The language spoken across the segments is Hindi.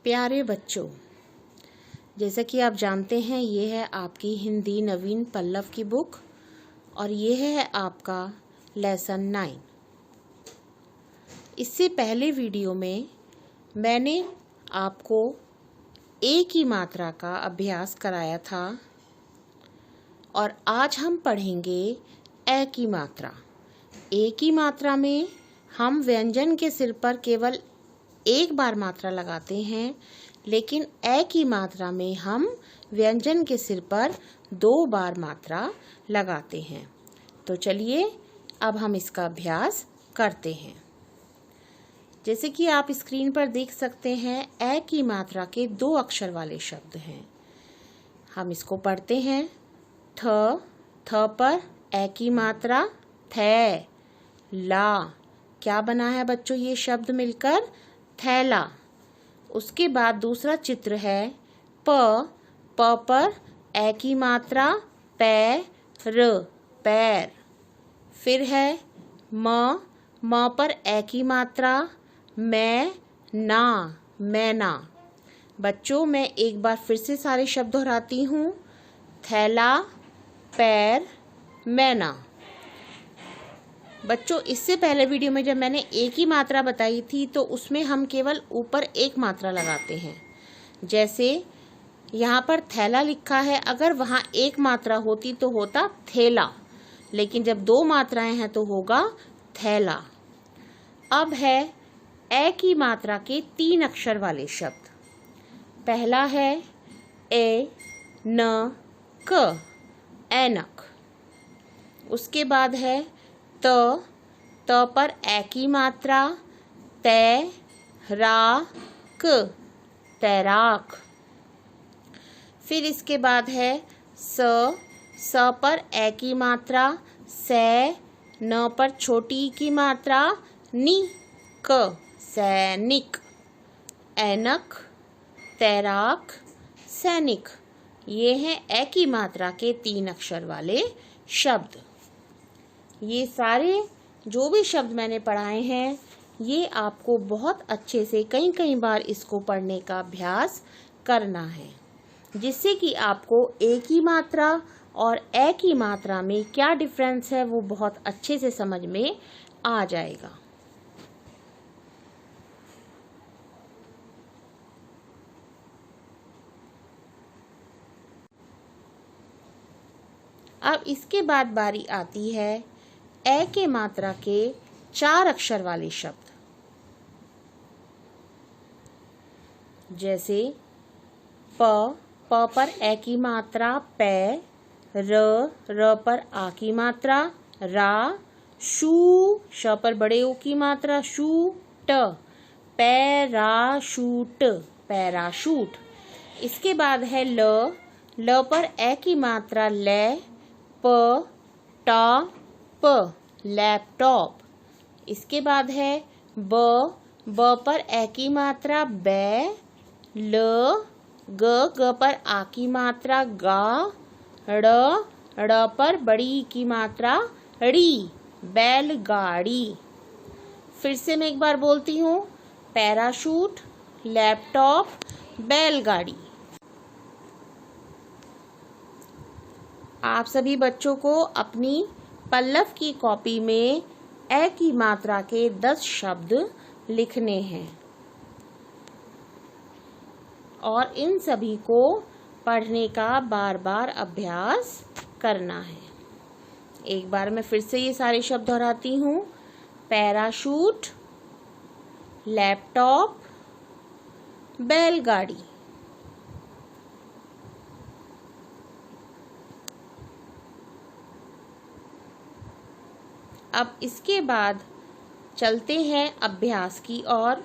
प्यारे बच्चों, जैसा कि आप जानते हैं ये है आपकी हिंदी नवीन पल्लव की बुक और ये है आपका लेसन 9। इससे पहले वीडियो में मैंने आपको ए की मात्रा का अभ्यास कराया था और आज हम पढ़ेंगे ए की मात्रा। ए की मात्रा में हम व्यंजन के सिर पर केवल एक बार मात्रा लगाते हैं, लेकिन ए की मात्रा में हम व्यंजन के सिर पर 2 बार मात्रा लगाते हैं। तो चलिए अब हम इसका अभ्यास करते हैं। जैसे कि आप स्क्रीन पर देख सकते हैं, ए की मात्रा के 2 अक्षर वाले शब्द हैं। हम इसको पढ़ते हैं। थ पर ए की मात्रा थे, ला। क्या बना है बच्चों ये शब्द मिलकर? थैला। उसके बाद दूसरा चित्र है प पर ए की मात्रा पैर, पैर। फिर है म पर ए की मात्रा मैना। बच्चों मैं एक बार फिर से सारे शब्द दोहराती हूँ। थैला, पैर, मैना। बच्चों इससे पहले वीडियो में जब मैंने एक ही मात्रा बताई थी तो उसमें हम केवल ऊपर एक मात्रा लगाते हैं। जैसे यहाँ पर थैला लिखा है, अगर वहाँ एक मात्रा होती तो होता थैला, लेकिन जब 2 मात्राएं हैं तो होगा थैला। अब है ए की मात्रा के 3 अक्षर वाले शब्द। पहला है ए न क, ऐनक। उसके बाद है त पर ए की मात्रा तैराक, तैराक। फिर इसके बाद है स पर ए की मात्रा सै, न पर छोटी ई की मात्रा नी क, सैनिक। ऐनक, तैराक, सैनिक। ये हैं ए की मात्रा के 3 अक्षर वाले शब्द। ये सारे जो भी शब्द मैंने पढ़ाए हैं, ये आपको बहुत अच्छे से कई बार इसको पढ़ने का अभ्यास करना है, जिससे कि आपको ए की मात्रा और ए की मात्रा में क्या डिफरेंस है वो बहुत अच्छे से समझ में आ जाएगा। अब इसके बाद बारी आती है ए के मात्रा के 4 अक्षर वाले शब्द। जैसे प पर ए की मात्रा पै, र पर आ की मात्रा रा, शू, श पर बड़े ओ की मात्रा शू, ट, पैराशूट, पैराशूट। इसके बाद है ल पर ए की मात्रा ले, प, लैपटॉप। इसके बाद है ब पर ए की मात्रा बै, ग पर आ की मात्रा गा, ड़ पर बड़ी की मात्रा ड़ी, बैलगाड़ी। फिर से मैं एक बार बोलती हूँ, पैराशूट, लैपटॉप, बैलगाड़ी। आप सभी बच्चों को अपनी पल्लव की कॉपी में ए की मात्रा के 10 शब्द लिखने हैं और इन सभी को पढ़ने का बार बार अभ्यास करना है। एक बार मैं फिर से ये सारे शब्द दोहराती हूँ। पैराशूट, लैपटॉप, बैलगाड़ी। अब इसके बाद चलते हैं अभ्यास की ओर।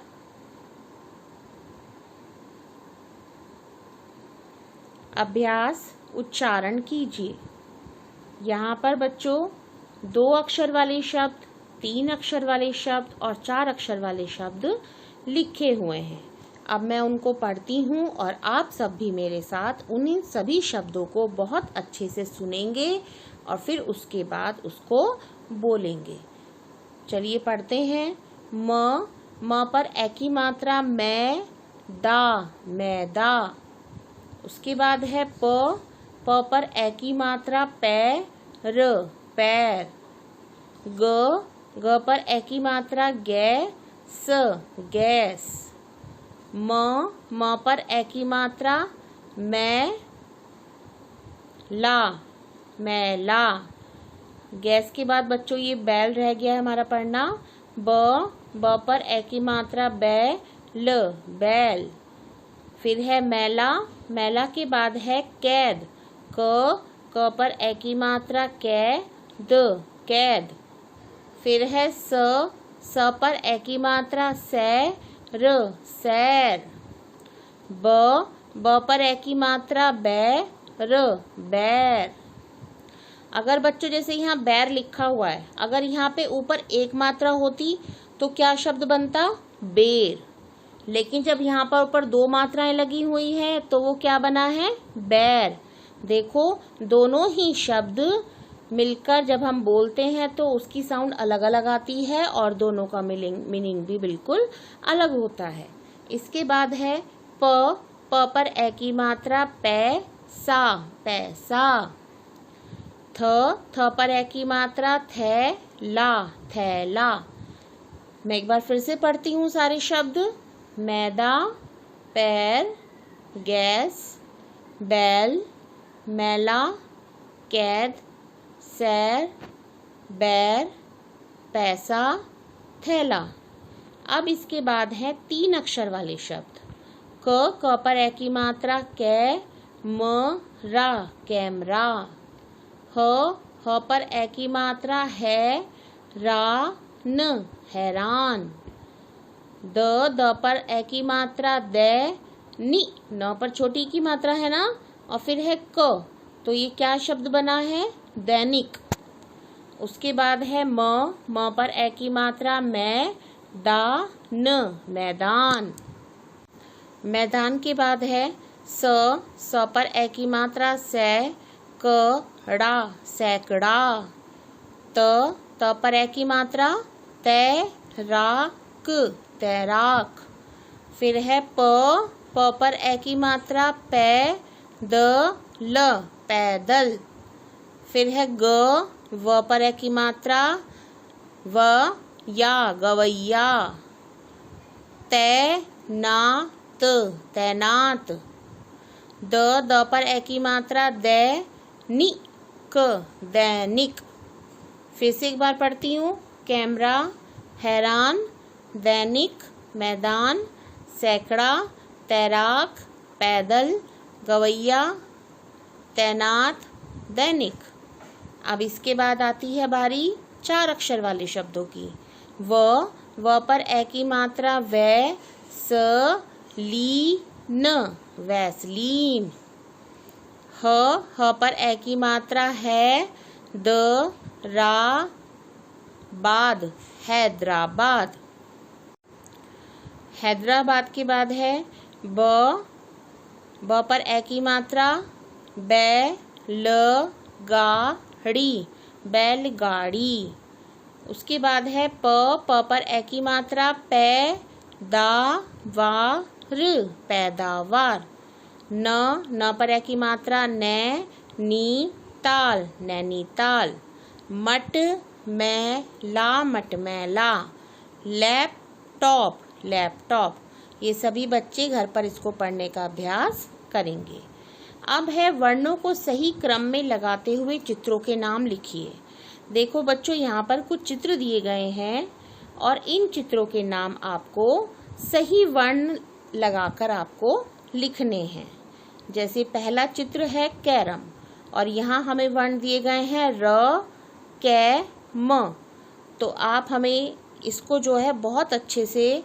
अभ्यास उच्चारण कीजिए। यहाँ पर बच्चों 2 अक्षर वाले शब्द, 3 अक्षर वाले शब्द और 4 अक्षर वाले शब्द लिखे हुए हैं। अब मैं उनको पढ़ती हूँ और आप सब भी मेरे साथ उन सभी शब्दों को बहुत अच्छे से सुनेंगे और फिर उसके बाद उसको बोलेंगे। चलिए पढ़ते हैं। म पर ए की मात्रा मैं, दा मैदा। उसके बाद है प पर ए की मात्रा पैर पैर। ग पर ए की मात्रा गैस गैस। म पर ए की मात्रा मैला। गैस के बाद बच्चों ये बैल रह गया है हमारा पढ़ना। ब पर ए की मात्रा बैल। फिर है मैला के बाद है कैद। क पर ए की मात्रा कैद। फिर है स पर ए की मात्रा सैर। ब पर ए की मात्रा बैर। अगर बच्चों जैसे यहाँ बैर लिखा हुआ है, अगर यहाँ पे ऊपर एक मात्रा होती तो क्या शब्द बनता? बेर। लेकिन जब यहाँ पर ऊपर दो मात्राएं लगी हुई है तो वो क्या बना है? बैर। देखो दोनों ही शब्द मिलकर जब हम बोलते हैं तो उसकी साउंड अलग अलग आती है और दोनों का मीनिंग भी बिल्कुल अलग होता है। इसके बाद है प पर ए की मात्रा पैसा। थ पर ए की मात्रा थैला। मैं एक बार फिर से पढ़ती हूँ सारे शब्द। मैदा, पैर, गैस, बैल, मैला, कैद, सैर, बैर, पैसा, थैला। अब इसके बाद है 3 अक्षर वाले शब्द। क पर ए की मात्रा कैमरा। ह पर ए की मात्रा हैरान। द पर ए की मात्रा न पर छोटी की मात्रा है ना, और फिर है क, तो ये क्या शब्द बना है? दैनिक। उसके बाद है म पर ए की मात्रा मैदान। मैदान के बाद है स पर ए की मात्रा सैकड़ा। त पर ए की मात्रा तैराक। फिर है प पर ए की मात्रा पैदल। फिर है व पर ए की मात्रा गवैया। तैनात। द पर ए की मात्रा दैनिक। फिर से एक बार पढ़ती हूँ। कैमरा, हैरान, दैनिक, मैदान, सैकड़ा, तैराक, पैदल, गवैया, तैनात, दैनिक। अब इसके बाद आती है बारी 4 अक्षर वाले शब्दों की। व पर ए की मात्रा वैसलीन। ह पर ए की मात्रा हैदराबाद। हैदराबाद के बाद है ब पर ए की मात्रा बैलगाड़ी। उसके बाद है प पर ए की मात्रा पैदावार। न पर ए की मात्रा नैनीताल। मटमैला। लैपटॉप। ये सभी बच्चे घर पर इसको पढ़ने का अभ्यास करेंगे। अब है वर्णों को सही क्रम में लगाते हुए चित्रों के नाम लिखिए। देखो बच्चों, यहाँ पर कुछ चित्र दिए गए हैं और इन चित्रों के नाम आपको सही वर्ण लगाकर आपको लिखने हैं। जैसे पहला चित्र है कैरम और यहाँ हमें वर्ण दिए गए हैं म। तो आप हमें इसको जो है बहुत अच्छे से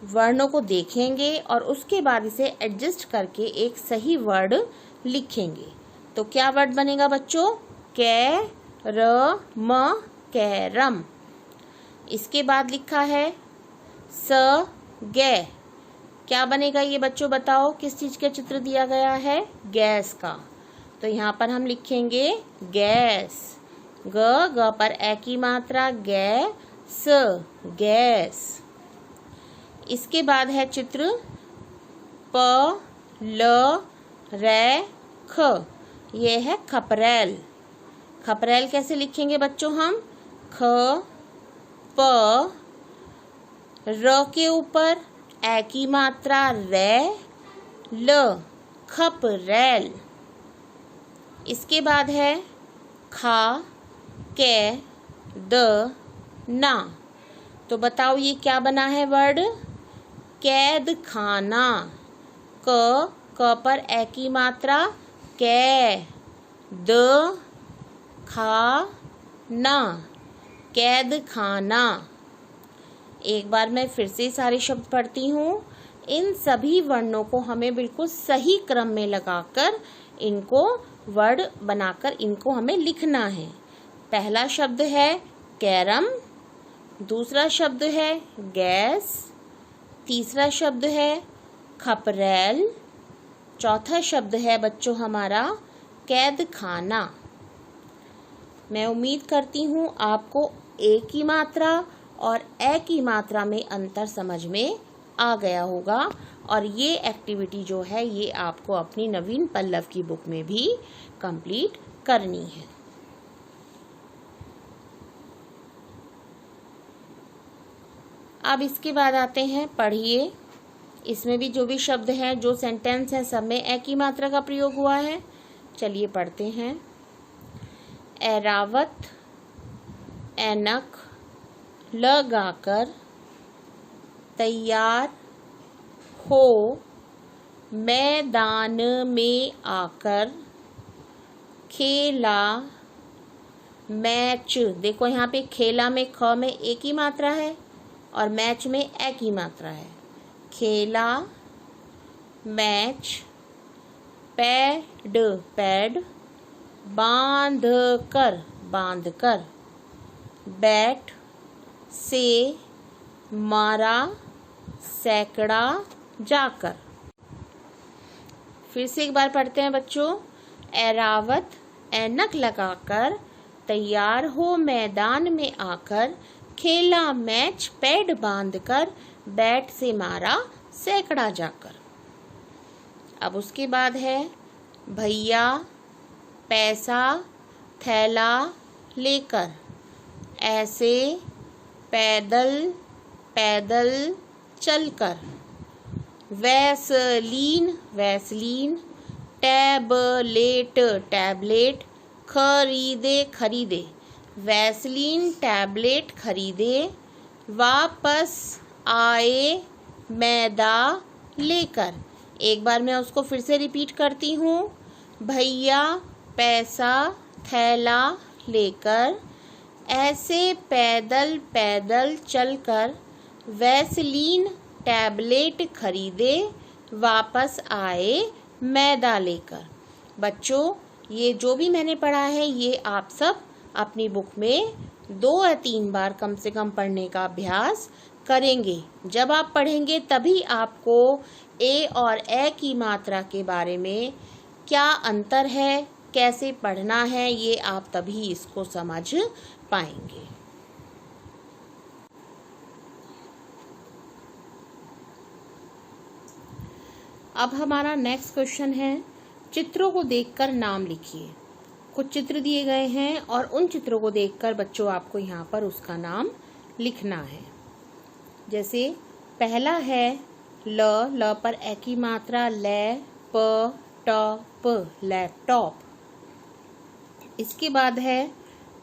वर्णों को देखेंगे और उसके बाद इसे एडजस्ट करके एक सही वर्ड लिखेंगे। तो क्या वर्ड बनेगा बच्चों? कैरम। इसके बाद लिखा है क्या बनेगा ये बच्चों बताओ? किस चीज का चित्र दिया गया है? गैस का। तो यहाँ पर हम लिखेंगे गैस। ग पर ए की मात्रा गैस। इसके बाद है चित्र प ल रै ख, ये है खपरेल। खपरेल कैसे लिखेंगे बच्चों हम? ख प र के ऊपर ए की मात्रा रै, ल, खपरेल। इसके बाद है खा कै द ना। तो बताओ ये क्या बना है वर्ड? कैद खाना। क पर ए की मात्रा कै, द खा ना, कैद खाना। एक बार मैं फिर से सारे शब्द पढ़ती हूँ। इन सभी वर्णों को हमें बिल्कुल सही क्रम में लगाकर इनको वर्ड बनाकर इनको हमें लिखना है। पहला शब्द है कैरम, दूसरा शब्द है गैस, तीसरा शब्द है खपरेल, चौथा शब्द है बच्चों हमारा कैद खाना। मैं उम्मीद करती हूँ आपको ए की मात्रा और ए की मात्रा में अंतर समझ में आ गया होगा और ये एक्टिविटी जो है ये आपको अपनी नवीन पल्लव की बुक में भी कंप्लीट करनी है। अब इसके बाद आते हैं पढ़िए। इसमें भी जो भी शब्द हैं, जो सेंटेंस हैं, सब में ए की मात्रा का प्रयोग हुआ है। चलिए पढ़ते हैं। एरावत ऐनक लगाकर तैयार हो मैदान में आकर खेला मैच। देखो यहाँ पे खेला में ख में ए की मात्रा है और मैच में ए की मात्रा है। खेला मैच, पैड पैड, बांध कर बांध कर, बैट से मारा सैकड़ा जाकर। फिर से एक बार पढ़ते हैं बच्चों। एरावत ऐनक लगाकर तैयार हो मैदान में आकर खेला मैच पैड बांधकर, बैट से मारा सैकड़ा जाकर। अब उसके बाद है भैया पैसा थैला लेकर, ऐसे पैदल पैदल चलकर, वैसलीन वैसलीन, टैबलेट टैबलेट, खरीदे खरीदे, वैसलीन टैबलेट खरीदे, वापस आए मैदा लेकर। एक बार मैं उसको फिर से रिपीट करती हूँ। भैया पैसा थैला लेकर, ऐसे पैदल पैदल चलकर, वैसलीन टैबलेट खरीदे, वापस आए मैदा लेकर। बच्चों ये जो भी मैंने पढ़ा है ये आप सब अपनी बुक में 2 या 3 बार कम से कम पढ़ने का अभ्यास करेंगे। जब आप पढ़ेंगे तभी आपको ए और ए की मात्रा के बारे में क्या अंतर है, कैसे पढ़ना है, ये आप तभी इसको समझ पाएंगे। अब हमारा नेक्स्ट क्वेश्चन है चित्रों को देखकर नाम लिखिए। कुछ चित्र दिए गए हैं और उन चित्रों को देखकर बच्चों आपको यहाँ पर उसका नाम लिखना है। जैसे पहला है ल पर ए की मात्रा ले प ट प, लैपटॉप। इसके बाद है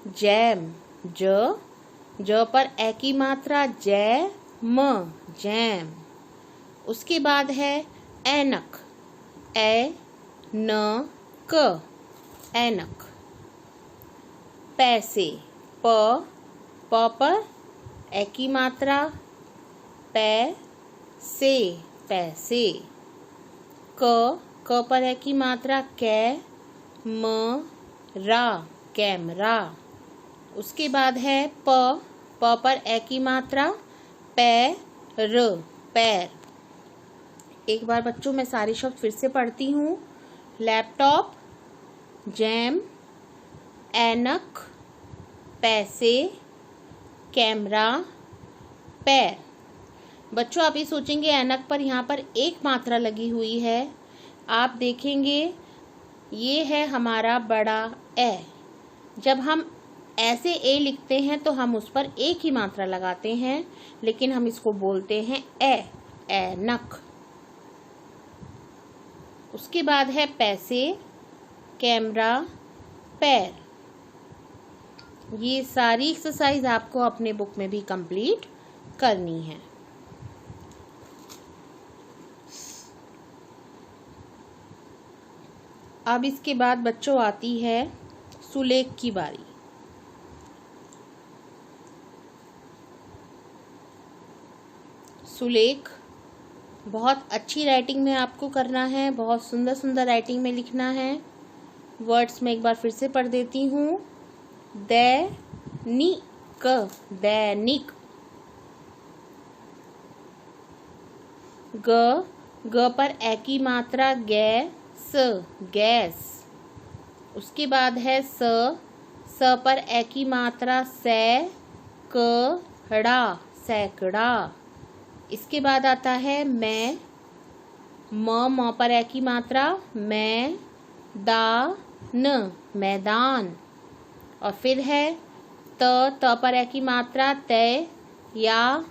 जैम ज पर ए की मात्रा जै म, जैम। उसके बाद है ऐनक ए न क, ऐनक। पैसे प पर ए की मात्रा पै से, पैसे। क पर ए की मात्रा कै म रा, कैमरा। उसके बाद है प पर ए की मात्रा पैर, पैर। एक बार बच्चों मैं सारे शब्द फिर से पढ़ती हूँ। लैपटॉप, जैम, ऐनक, पैसे, कैमरा, पैर। बच्चों आप ये सोचेंगे ऐनक पर यहाँ पर एक मात्रा लगी हुई है। आप देखेंगे ये है हमारा बड़ा ए। जब हम ऐसे ए लिखते हैं तो हम उस पर एक ही मात्रा लगाते हैं, लेकिन हम इसको बोलते हैं ऐनक। उसके बाद है पैसे, कैमरा, पैर। ये सारी एक्सरसाइज आपको अपने बुक में भी कंप्लीट करनी है। अब इसके बाद बच्चों आती है सुलेख की बारी। सुलेख बहुत अच्छी राइटिंग में आपको करना है, बहुत सुंदर सुंदर राइटिंग में लिखना है। वर्ड्स में एक बार फिर से पढ़ देती हूँ। दैनिक, दैनिक। ग पर ए की मात्रा गैस, गैस। उसके बाद है स पर ए की मात्रा सैकड़ा, सैकड़ा। इसके बाद आता है मैं, म पर ए की मात्रा मैदान, मैदान। और फिर है त पर ए की मात्रा तैयार,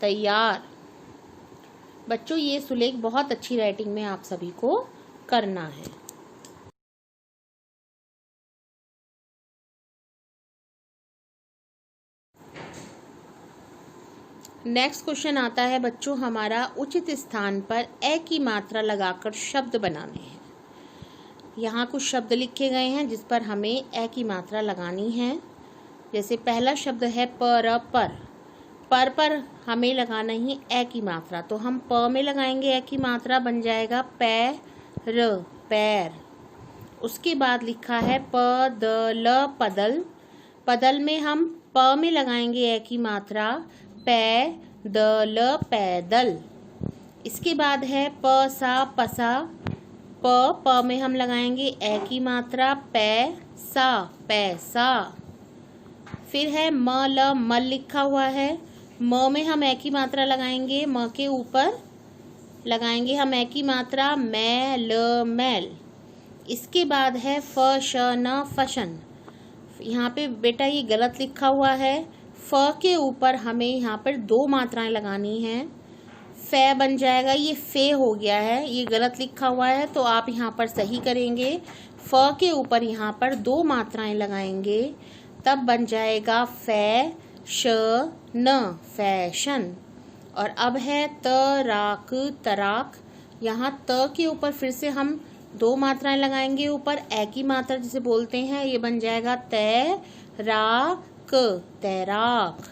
तैयार। बच्चों ये सुलेख बहुत अच्छी राइटिंग में आप सभी को करना है। नेक्स्ट क्वेश्चन आता है बच्चों हमारा, उचित स्थान पर ए की मात्रा लगाकर शब्द बनाने हैं। यहाँ कुछ शब्द लिखे गए हैं जिस पर हमें ए की मात्रा लगानी है। जैसे पहला शब्द है पर हमें लगाना ही ए की मात्रा, तो हम प में लगाएंगे ए की मात्रा, बन जाएगा पैर, पैर। उसके बाद लिखा है पदल, पदल। पदल में हम प में लगाएंगे ए की मात्रा, पैदल, पैदल। इसके बाद है पसा, पसा। प में हम लगाएंगे ए की मात्रा, पैसा, पैसा। फिर है मल, मल लिखा हुआ है। म में हम ए की मात्रा लगाएंगे, म के ऊपर लगाएंगे हम ए की मात्रा, मैल, मैल। इसके बाद है फशन, फशन। यहाँ पे बेटा ये गलत लिखा हुआ है। फ के ऊपर हमें यहाँ पर दो मात्राएं लगानी हैं। फे बन जाएगा, ये फे हो गया है, ये गलत लिखा हुआ है, तो आप यहाँ पर सही करेंगे। फ के ऊपर यहाँ पर दो मात्राएं लगाएंगे, तब बन जाएगा फैशन, फैशन। और अब है तराक, तराक। यहाँ त के ऊपर फिर से हम दो मात्राएं लगाएंगे ऊपर, ए की मात्रा जिसे बोलते हैं, ये बन जाएगा तैराक, तैराक।